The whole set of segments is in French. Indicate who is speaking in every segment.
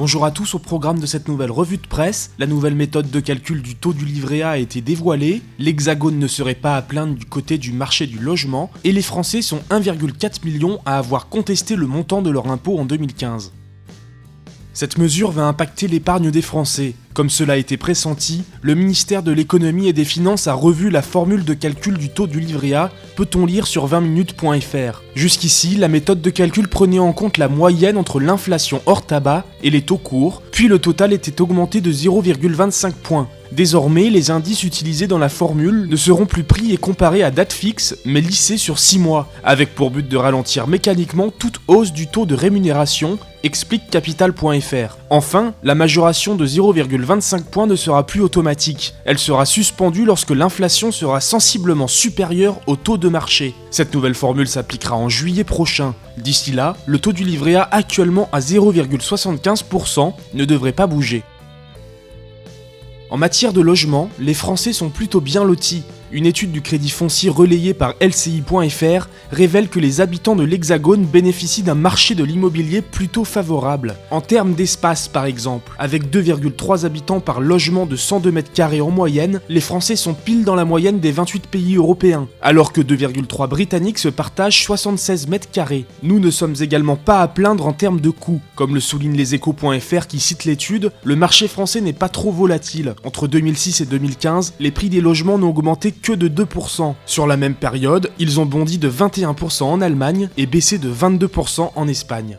Speaker 1: Bonjour à tous, au programme de cette nouvelle revue de presse, la nouvelle méthode de calcul du taux du livret A a été dévoilée, l'Hexagone ne serait pas à plaindre du côté du marché du logement, et les Français sont 1,4 million à avoir contesté le montant de leur impôt en 2015. Cette mesure va impacter l'épargne des Français. Comme cela a été pressenti, le ministère de l'économie et des finances a revu la formule de calcul du taux du livret A, peut-on lire sur 20minutes.fr. Jusqu'ici, la méthode de calcul prenait en compte la moyenne entre l'inflation hors tabac et les taux courts, puis le total était augmenté de 0,25 points. Désormais, les indices utilisés dans la formule ne seront plus pris et comparés à date fixe, mais lissés sur 6 mois, avec pour but de ralentir mécaniquement toute hausse du taux de rémunération, explique Capital.fr. Enfin, la majoration de 0,25 points ne sera plus automatique. Elle sera suspendue lorsque l'inflation sera sensiblement supérieure au taux de marché. Cette nouvelle formule s'appliquera en juillet prochain. D'ici là, le taux du livret A actuellement à 0,75% ne devrait pas bouger. En matière de logement, les Français sont plutôt bien lotis. Une étude du crédit foncier relayée par LCI.fr révèle que les habitants de l'Hexagone bénéficient d'un marché de l'immobilier plutôt favorable. En termes d'espace par exemple, avec 2,3 habitants par logement de 102 mètres carrés en moyenne, les Français sont pile dans la moyenne des 28 pays européens, alors que 2,3 Britanniques se partagent 76 mètres carrés. Nous ne sommes également pas à plaindre en termes de coûts. Comme le souligne leséchos.fr qui cite l'étude, le marché français n'est pas trop volatile. Entre 2006 et 2015, les prix des logements n'ont augmenté que de 2%. Sur la même période, ils ont bondi de 21% en Allemagne et baissé de 22% en Espagne.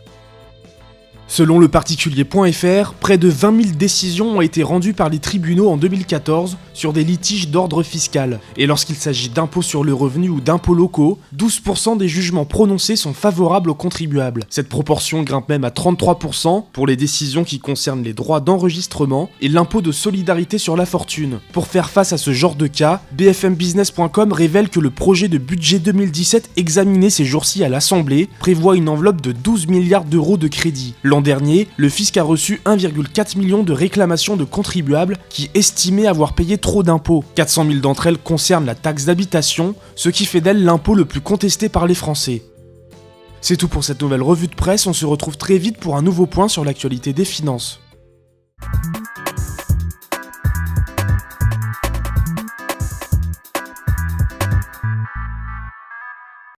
Speaker 1: Selon le particulier.fr, près de 20 000 décisions ont été rendues par les tribunaux en 2014 sur des litiges d'ordre fiscal. Et lorsqu'il s'agit d'impôts sur le revenu ou d'impôts locaux, 12% des jugements prononcés sont favorables aux contribuables. Cette proportion grimpe même à 33% pour les décisions qui concernent les droits d'enregistrement et l'impôt de solidarité sur la fortune. Pour faire face à ce genre de cas, bfmbusiness.com révèle que le projet de budget 2017 examiné ces jours-ci à l'Assemblée prévoit une enveloppe de 12 milliards d'euros de crédit. L'an dernier, le fisc a reçu 1,4 million de réclamations de contribuables qui estimaient avoir payé trop d'impôts. 400 000 d'entre elles concernent la taxe d'habitation, ce qui fait d'elle l'impôt le plus contesté par les Français. C'est tout pour cette nouvelle revue de presse, on se retrouve très vite pour un nouveau point sur l'actualité des finances.